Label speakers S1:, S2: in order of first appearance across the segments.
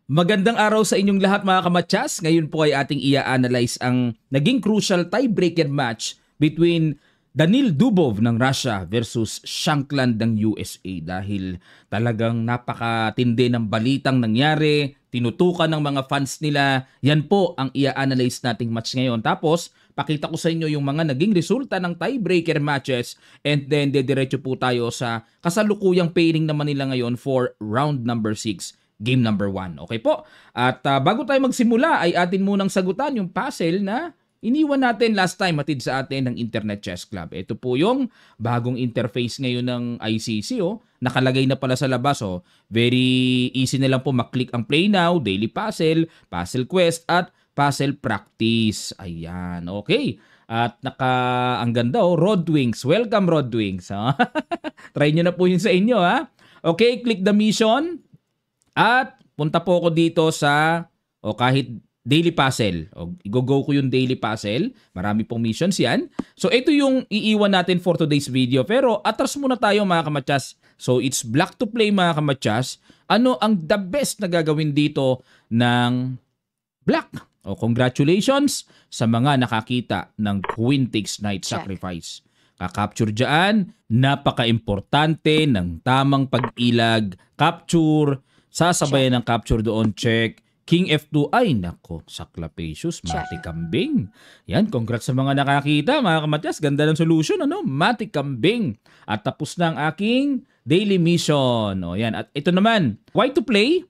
S1: Magandang araw sa inyong lahat mga kamatsas. Ngayon po ay ating i-analyze ang naging crucial tiebreaker match between Danil Dubov ng Russia versus Shankland ng USA dahil talagang napakatindi ng balitang nangyari, tinutukan ng mga fans nila. Yan po ang i-analyze nating match ngayon. Tapos, pakita ko sa inyo yung mga naging resulta ng tiebreaker matches and then dediretso po tayo sa kasalukuyang pairing naman nila ngayon for round number 6. Game number 1. Okay po? At bago tayo magsimula ay atin munang sagutan yung puzzle na iniwan natin last time hatid sa atin ng Internet Chess Club. Ito po yung bagong interface ngayon ng ICC. Nakalagay na pala sa labas. Very easy na lang po maklik ang Play Now, Daily Puzzle, Puzzle Quest at Puzzle Practice. Ayan. Okay. At ang ganda Rod Wings. Welcome Rod Wings. Try nyo na po yun sa inyo Okay, click the mission. At punta po ako dito sa kahit daily puzzle. I-go ko yung daily puzzle. Marami pong missions yan. So ito yung iiwan natin for today's video. Pero atras muna tayo mga kamatsas. So it's black to play mga kamatsas. Ano ang the best na gagawin dito ng black? Congratulations sa mga nakakita ng Queen takes Knight Sacrifice. Kakapture dyan. Napaka-importante ng tamang pag-ilag. Capture. Sasabayan ng capture doon, check. King F2, ay nako, Saklapacious, Mati Kambing. Yan, congrats sa mga nakakita, mga kamatyas. Ganda ng solution, Mati Kambing. At tapos na ang aking daily mission. Yan, at ito naman, why to play?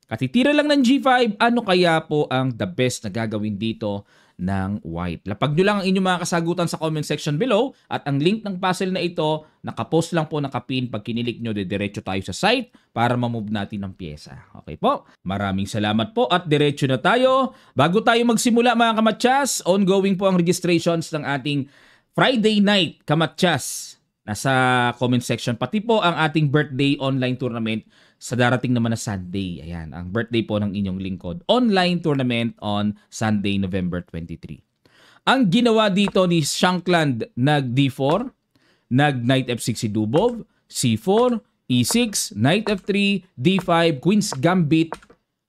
S1: Katitira lang ng G5, ano kaya po ang the best na gagawin dito ng white? Lapag nyo lang ang inyong mga kasagutan sa comment section below at ang link ng puzzle na ito, nakapost lang po, nakapin. Pag kinilik nyo, diretso tayo sa site para mamove natin ang pyesa. Okay po? Maraming salamat po at diretso na tayo. Bago tayo magsimula mga kamatsas, ongoing po ang registrations ng ating Friday night kamatsas. Nasa comment section. Pati po ang ating birthday online tournament sa darating naman na Sunday. Ayan, ang birthday po ng inyong lingkod. Online tournament on Sunday, November 23. Ang ginawa dito ni Shankland, nag-D4, nag-Knight F6 si Dubov, C4, E6, Knight F3, D5, Queen's Gambit,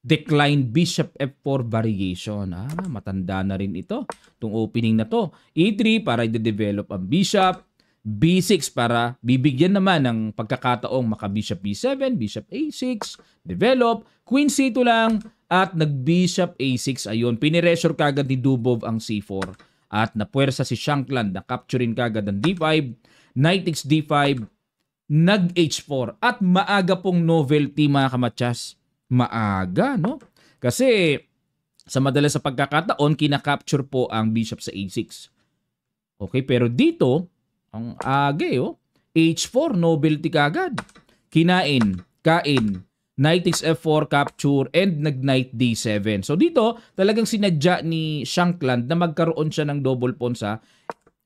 S1: decline Bishop F4 variation. Matanda na rin ito. Itong opening na to. E3 para i-develop ang Bishop. B6 para bibigyan naman ng pagkakataong maka-Bishop B7, Bishop A6, develop, Queen C2 lang, at nag-Bishop A6. Ayun, piniresure kagad ni Dubov ang C4. At napuwersa si Shankland na capturein kagad ang D5, Knight X D5, nag-H4. At maaga pong novelty mga kamatsas. Maaga, no? Kasi sa madalas sa pagkakataon, kinakapture po ang Bishop sa A6. Okay, pero dito, ang age, H4, novelty kagad. Kinain, Knight X F4, capture, and nag-Knight D7. So dito, talagang sinadya ni Shankland na magkaroon siya ng double pawn sa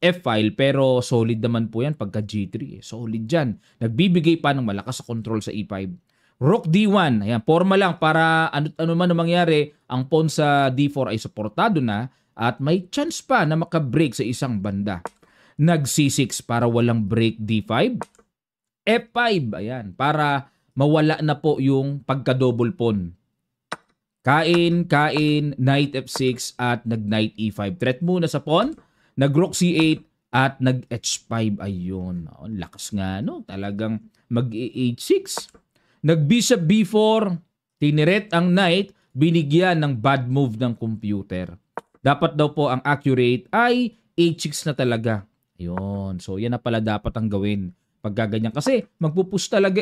S1: F-file, pero solid naman po yan pagka G3. Solid dyan. Nagbibigay pa ng malakas sa control sa E5. Rook D1, ayan, forma lang para ano man mangyari, ang pawn sa D4 ay suportado na at may chance pa na makabreak sa isang banda. Nag-C6 para walang break D5. F5, ayan, para mawala na po yung pagka-double pawn. Kain, Knight F6 at nag-Knight E5. Threat muna sa pawn. Nag-Rook C8 at nag-H5. Ayun, lakas nga, talagang mag-H6. Nag-Bishop B4. Tiniret ang Knight. Binigyan ng bad move ng computer. Dapat daw po ang accurate ay H6 na talaga. Yun. So, yan na pala dapat ang gawin pag gaganyan. Kasi, magpupush talaga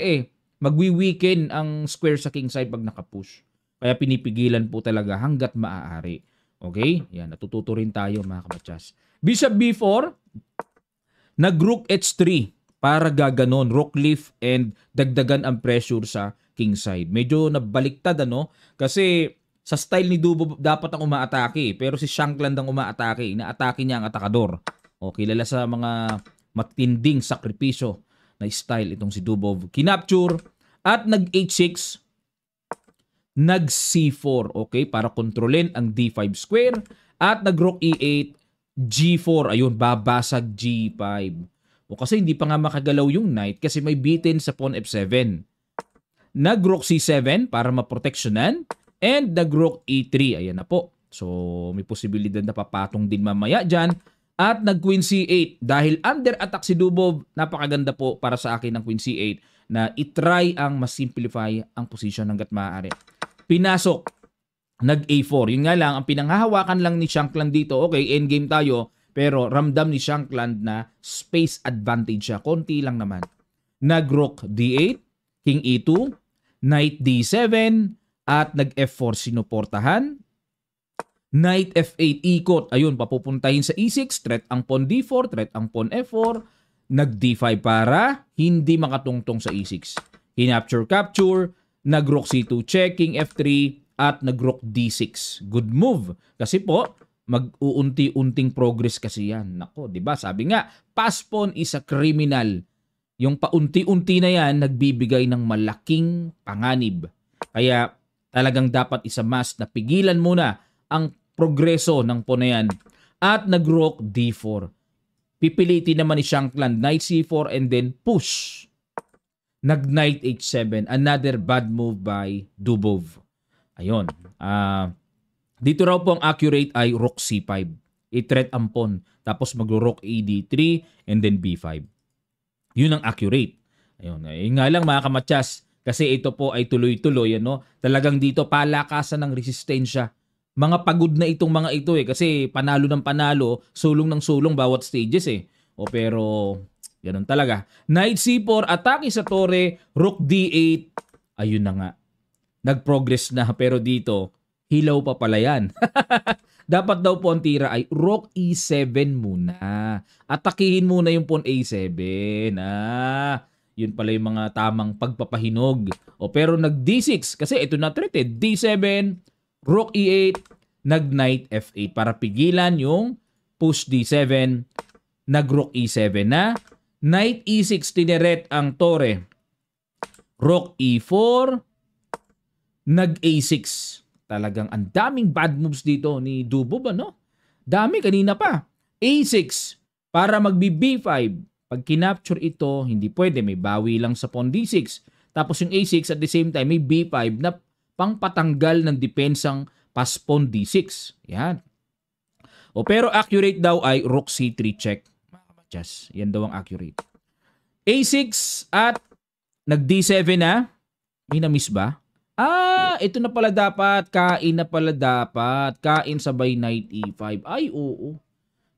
S1: Magwi-weaken ang square sa king side pag nakapush. Kaya pinipigilan po talaga hanggat maaari. Okay? Yan. Natututo rin tayo mga kamatsas. Bishop B4. Nag-Rook H3 para gaganon. Rook leaf and dagdagan ang pressure sa king side. Medyo nabaliktad Kasi sa style ni Dubov dapat ang umaatake. Pero si Shankland ang umaatake. Inaatake niya ang atakador. Kilala sa mga matinding sakripisyo na style itong si Dubov. Kinapture at nag-H6, nag-C4, para kontrolin ang D5 square at nag-Rook E8, G4, ayun, babasag G5. Kasi hindi pa nga makagalaw yung knight kasi may beaten sa pawn F7. Nag-Rook C7 para maproteksyonan, and nag-rook e3. Ayan na po. So, may posibilidad na papatong din mamaya dyan. At nag-queen c8. Dahil under attack si Dubov, napakaganda po para sa akin ng queen c8 na itry ang mas simplify ang position hanggat maaari. Pinasok. Nag-a4. Yun nga lang, ang pinanghahawakan lang ni Shankland dito, okay, endgame tayo, pero ramdam ni Shankland na space advantage siya. Konti lang naman. Nag-rook d8, king e2, knight d7, at nag-f4 sinuportahan. Knight f8, ikot. Ayun, papupuntahin sa e6, threat ang pawn d4, threat ang pawn f4, nag-d5 para hindi makatungtong sa e6. Kinapture-capture, nag-rook c2 check, king f3, at nag-rook d6. Good move. Kasi po, mag-uunti-unting progress kasi yan. Nako, 'di ba? Sabi nga, pass pawn is a criminal. Yung paunti-unti na yan, nagbibigay ng malaking panganib. Kaya talagang dapat isa must na pigilan muna ang progreso ng pawn na yan. At nag-rook d4. Pipilitin naman ni Shankland, knight c4 and then push. Nag-knight h7. Another bad move by Dubov. Ayun. Dito raw po ang accurate ay rook c5. I-threat ang pawn. Tapos mag-rook a d3 and then b5. Yun ang accurate. Ayun. Nga lang mga kamatyas. Kasi ito po ay tuloy-tuloy. Ano? Talagang dito palakasan ng resistensya. Mga pagod na itong mga ito eh. Kasi panalo ng panalo, sulong ng sulong bawat stages eh. Pero ganun talaga. Knight c4, atake sa torre, rook d8. Ayun na nga. Nag-progress na pero dito, hilaw pa pala yan. Dapat daw po ang tira ay rook e7 muna. Atakihin muna yung pawn a7. Yun pala yung mga tamang pagpapahinog. Pero nag-d6 kasi ito na threat eh. d7, rook e8, nag-knight f8 para pigilan yung push d7, nag-rook e7 na. Knight e6, tineret ang tore. Rook e4, nag-a6. Talagang ang daming bad moves dito ni Dubov, ano? Dami kanina pa. a6 para magbi-b5. Pag kinapture ito, hindi pwede. May bawi lang sa pawn d6. Tapos yung a6 at the same time may b5 na pangpatanggal ng depensang pass pawn d6. Yan. Pero accurate daw ay rook c3 check. Just, yan daw ang accurate. a6 at nag-d7 na. May na-miss ba? Ito na pala dapat. Kain na pala dapat. Kain sabay knight e5. Ay, oo.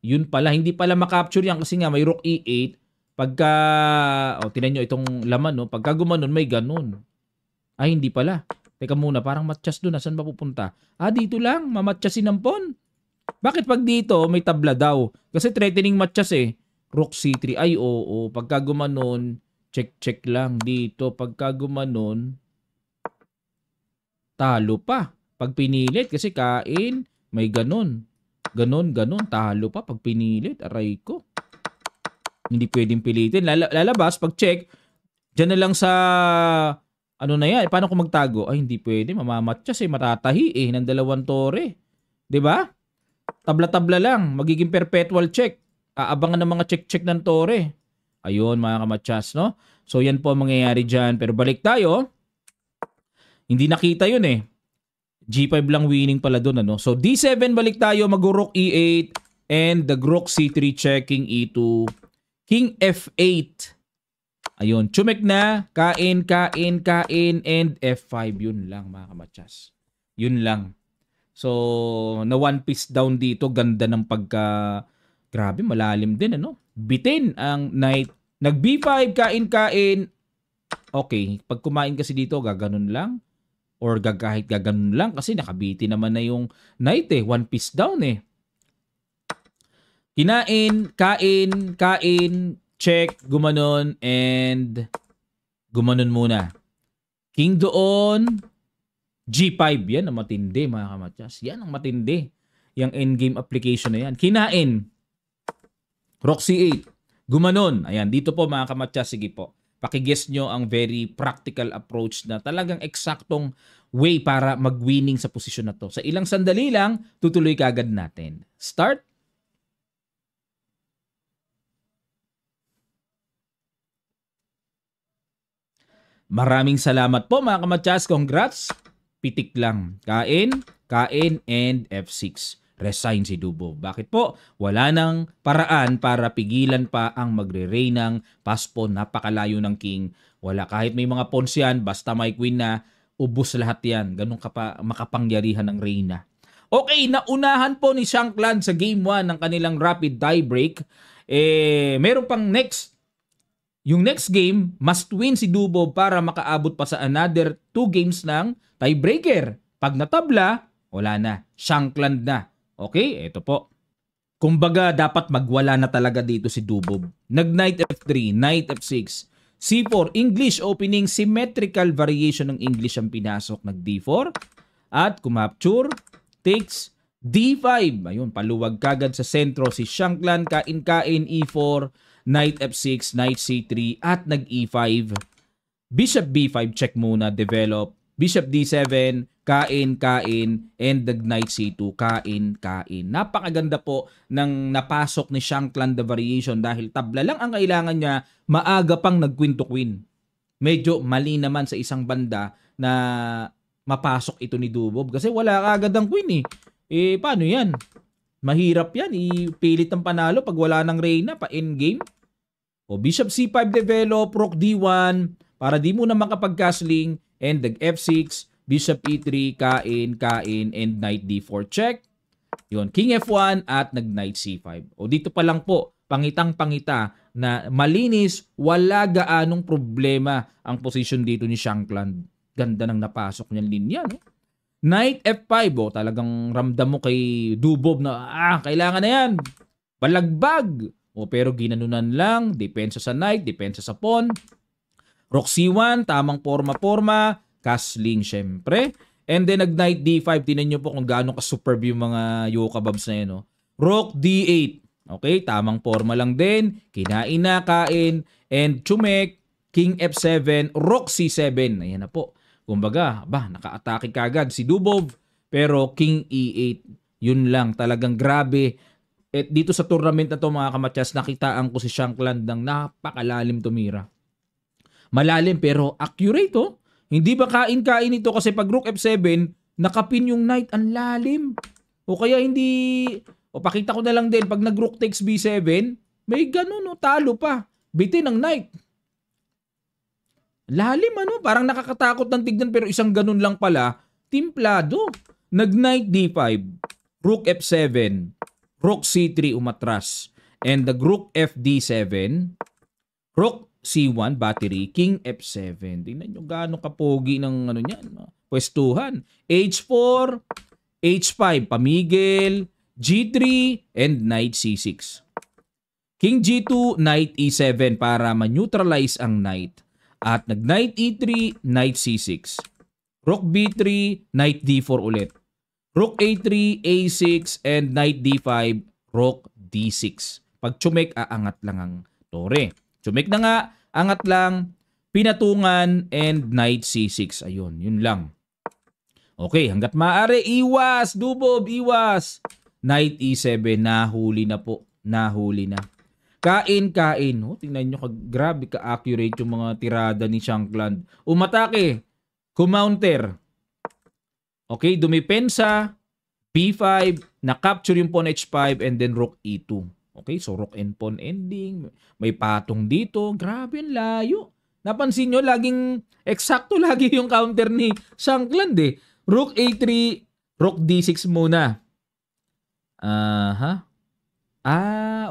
S1: Yun pala. Hindi pala makapture yan kasi nga may rook e8. Pagka, tinan nyo itong laman, no? Pagka gumanon, may ganun. Ay, hindi pala. Teka muna, parang matchas doon. Saan ba pupunta? Dito lang. Mamatchasin ng pawn. Bakit pag dito, may tabla daw? Kasi threatening matchas eh. Rook c3. Ay, oo. Pagka gumanon, check lang dito. Pagka gumanon, talo pa. Pag pinilit, kasi kain, may ganon. Ganon, talo pa pag pinilit. Aray ko. Hindi pwedeng pilitin. Lalabas, pag check, dyan na lang sa, ano na yan, paano ko magtago? Ay, hindi pwede. Mamamatsyas eh, matatahi eh, ng dalawang tore. 'Di ba? Tabla-tabla lang. Magiging perpetual check. Aabangan ng mga check-check ng tore. Ayun, mga kamatsas, no? So, yan po ang mangyayari dyan. Pero balik tayo. Hindi nakita yun eh. G5 lang winning pala doon, ano? So, D7 balik tayo, mag-rook E8 and the rook C3 check, King E2, King F8. Ayun, chumek na, kain, and F5. Yun lang, mga kamatsas. Yun lang. So, na one piece down dito, ganda ng pagka... Grabe, malalim din, ano? Bitin ang knight. Nag-B5, kain. Okay, pag kumain kasi dito, gaganon lang. Or kahit gaganon lang kasi nakabiti naman na yung knight eh. One piece down eh. Kinain, kain, check, gumanon, and gumanon muna. King doon, G5. Yan ang matindi, mga kamatyas. Yan ang matindi. Yung endgame application na yan. Kinain, rook C8. Gumanon. Ayan, dito po mga kamatyas. Sige po. Pakiguess nyo ang very practical approach na talagang eksaktong way para mag-winning sa posisyon na to. Sa ilang sandali lang, tutuloy kagad natin. Start. Maraming salamat po mga kamatyas. Congrats. pitik lang. Kain, and F6. Resign si Dubov. Bakit po? Wala nang paraan para pigilan pa ang magre-reynang paspon. Napakalayo ng king. Wala. Kahit may mga pawns yan, basta may queen na, ubos lahat yan. Ganun ka pa makapangyarihan ng reyna. Okay, naunahan po ni Shankland sa game 1 ng kanilang rapid tiebreak. Meron pang next. Yung next game, must win si Dubov para makaabot pa sa another 2 games ng tiebreaker. Pag natabla, wala na. Shankland na. Okay, ito po. Kumbaga, dapat magwala na talaga dito si Dubov. Nag-knight F3, knight F6, C4, English opening, symmetrical variation ng English ang pinasok. Nag-D4, at kumapture, takes, D5. Ayun, paluwag kagad sa sentro si Shankland, kain-kain, E4, knight F6, knight C3, at nag-E5. Bishop B5, check muna, develop. Bishop D7, kain, and the knight C2, kain. Napakaganda po ng napasok ni Shankland the variation dahil tabla lang ang kailangan niya, maaga pang nag-queen to queen. Medyo mali naman sa isang banda na mapasok ito ni Dubov kasi wala kagad ang queen eh. Paano yan? Mahirap yan. Ipilit ang panalo pag wala ng reyna pa endgame. O Bishop C5 develop, Rook D1 para di mo na makapag-castling, and the F6, Bishop E3, kain, and Knight D4 check. Yun, King F1 at nag-Knight C5. O dito pa lang po, pangitang-pangita na malinis, wala gaanong problema ang position dito ni Shankland. Ganda ng napasok niyang linya, no? Knight F5, talagang ramdam mo kay Dubov na, kailangan na yan. Balagbag. Pero ginanunan lang, depensa sa knight, depensa sa pawn. Rook C1, tamang forma-forma, castling syempre. And then nag-knight D5, tinan nyo po kung gaano ka-superb yung mga Yokababs na yun. No? Rook D8, okay, tamang forma lang din, kinain na, kain, and Chumek, King F7, Rook C7, ayan na po. Kumbaga, naka-atake kagad si Dubov, pero King E8, yun lang, talagang grabe. At dito sa tournament na to mga kamatyas, nakitaan ko si Shankland ng napakalalim tumira. Malalim pero accurate Hindi ba kain-kain ito kasi pag Rook F7, nakapin yung knight, ang lalim. O kaya hindi, pakita ko na lang din, pag nag-Rook takes B7, may ganun talo pa. Bitin ang knight. Lalim parang nakakatakot ng tignan pero isang ganun lang pala, timplado. Nag-Knight D5, Rook F7, Rook C3 umatras, and the Rook FD7, Rook C1 battery, King F7. Tingnan nyo gaano kapogi ng niyan, pwestuhan. H4, H5, pamigil, G3, and Knight C6. King G2, Knight E7 para ma-neutralize ang knight. At nag-Knight E3, Knight C6. Rook B3, Knight D4 ulit. Rook A3, A6, and Knight D5, Rook D6. Pag Chumek, aangat lang ang tore. Chumek na nga, angat lang, pinatungan, and Knight C6. Ayun, yun lang. Okay, hanggat maaari, iwas, Dubov, iwas. Knight E7, nahuli na po. Nahuli na. Kain. Tingnan nyo, grabe ka-accurate yung mga tirada ni Shankland. Umatake, kumounter. Okay, dumipensa, B5, na-capture yung pawn H5, and then Rook E2. Okay, so Rook and pawn ending. May patong dito. Grabe, ang layo. Napansin nyo, laging eksakto lagi yung counter ni Shankland Rook A3, Rook D6 muna.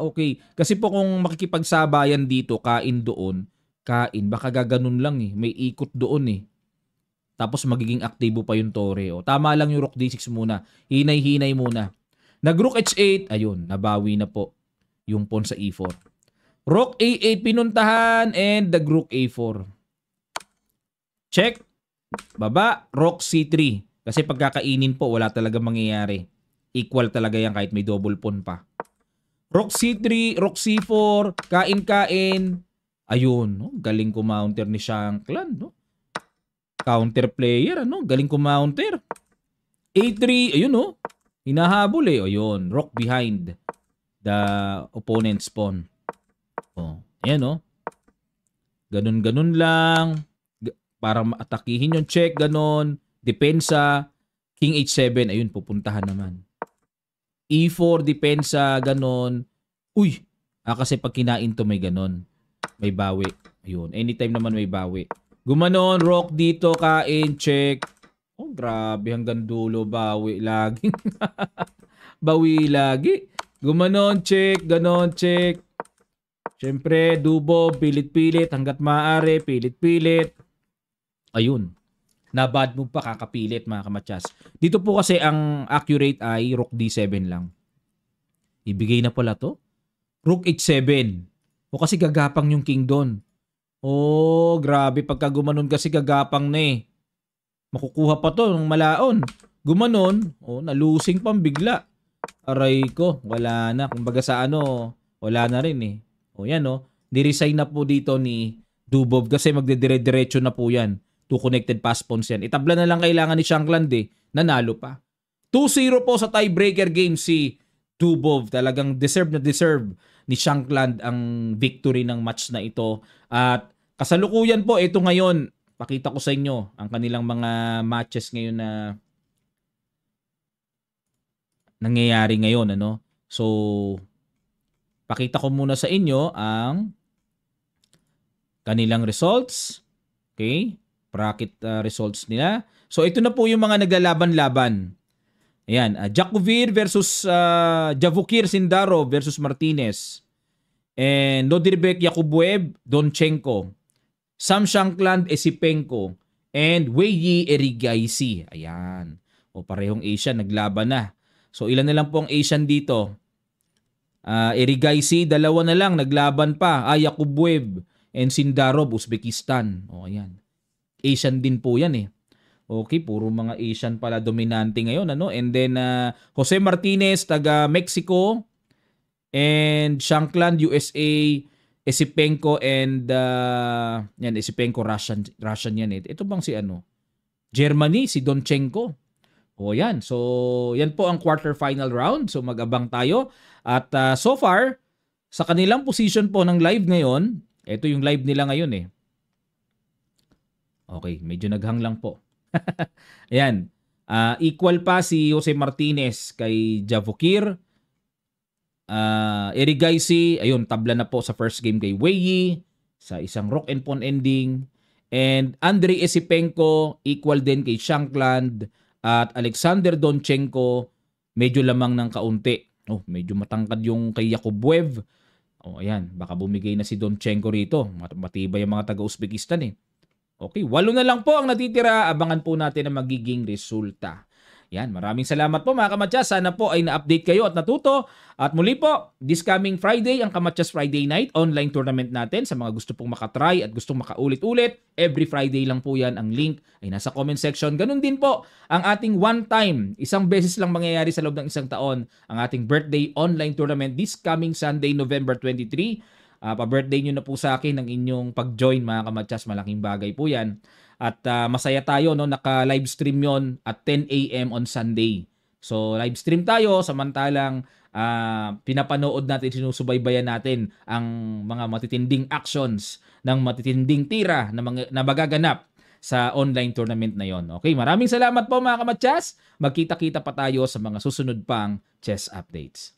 S1: Okay. Kasi po kung makikipagsabayan dito, kain doon, baka gaganon lang May ikot doon Tapos magiging aktibo pa yung tore. Tama lang yung Rook D6 muna. Hinay-hinay muna. Nag-Rook H8, ayun, nabawi na po yung pawn sa E4. Rook A8 pinuntahan and nag-Rook A4. Check. Baba, Rook C3. Kasi pagkakainin po, wala talaga mangyayari. Equal talaga yan kahit may double pawn pa. Rook C3, Rook C4, kain. Ayun, galing kumounter ni Shankland, Counter player, galing kumounter. A3, ayun, hinahabol ayun, Rook behind the opponent's pawn. Ayan, ganun-ganun lang. Para maatakihin yung check, ganun. depensa, King H7, ayun, pupuntahan naman. E4, depensa, ganon. Uy, kasi pag kinain to may ganon. May bawi. Ayun, anytime naman may bawi. Gumanon, rock dito, kain, check. Oh, grabe, hanggang dulo, bawi lagi. Bawi lagi. Gumanon, check, ganon, check. Siyempre, dubo, pilit-pilit, hanggat maaari, pilit-pilit. Ayun. Na bad move pa, kakapilit mga kamatsas. Dito po kasi ang accurate ay rook D7 lang. Ibigay na pala to. Rook H7. O kasi gagapang yung king doon. Oh, grabe. Pagka gumanon kasi gagapang na eh. Makukuha pa to ng malaon. Gumanon, nalusing pang bigla. Aray ko, wala na. Kumbaga sa wala na rin eh. O yan niresign na po dito ni Dubov kasi magdedire-diretso na po yan. Two connected pass pawns yan. Itabla na lang kailangan ni Shankland nanalo pa. 2-0 po sa tiebreaker game si Dubov. Talagang deserve ni Shankland ang victory ng match na ito. At kasalukuyan po, ito ngayon, pakita ko sa inyo ang kanilang mga matches ngayon na nangyayari ngayon. So, pakita ko muna sa inyo ang kanilang results. Okay? Bracket results nila. So, ito na po yung mga naglalaban-laban. Ayan, Jakovir versus Javukir Sindarov versus Martinez. And Lodirbek Yakubwev, Donchenko. Sam Shankland Esipenko. And Weiyi Erigaisi. Ayan. Parehong Asian, naglaban na. So, ilan na lang po ang Asian dito? Erigaisi, dalawa na lang, naglaban pa. Yakubwev and Sindarov, Uzbekistan. Ayan. Asian din po yan eh. Okay, puro mga Asian pala dominante ngayon. And then, Jose Martinez, taga Mexico. And Shankland, USA. Esipenko and Esipenko, Russian yan eh. Ito bang si Germany, si Donchenko. Yan. So, yan po ang quarterfinal round. So, mag-abang tayo. At so far, sa kanilang position po ng live ngayon, ito yung live nila ngayon eh. Okay, medyo naghang lang po. Ayan. Equal pa si Jose Martinez kay Javukir. Erigaisi, ayun, tabla na po sa first game kay Weiyi sa isang rock and pawn ending. And Andrei Esipenko, equal din kay Shankland. At Alexander Donchenko, medyo lamang ng kaunti. Medyo matangkad yung kay Yakubwev. Ayan, baka bumigay na si Donchenko rito. Matibay yung mga taga-Uzbekistan eh. Okay, 8 na lang po ang natitira. Abangan po natin ang magiging resulta. Yan, maraming salamat po mga kamatsas. Sana po ay na-update kayo at natuto. At muli po, this coming Friday, ang Kamatsas Friday Night, online tournament natin sa mga gusto pong makatry at gustong makaulit-ulit. Every Friday lang po yan. Ang link ay nasa comment section. Ganun din po ang ating one time, isang beses lang mangyayari sa loob ng isang taon, ang ating birthday online tournament this coming Sunday, November 23. Pa-birthday nyo na po sa akin ng inyong pag-join mga kamatsas. Malaking bagay po yan. At masaya tayo, naka-live stream yon at 10 a.m. on Sunday. So live stream tayo samantalang pinapanood natin, sinusubaybayan natin ang mga matitinding actions ng matitinding tira na magaganap sa online tournament na yon. Okay, maraming salamat po mga kamatsas. Magkita-kita pa tayo sa mga susunod pang chess updates.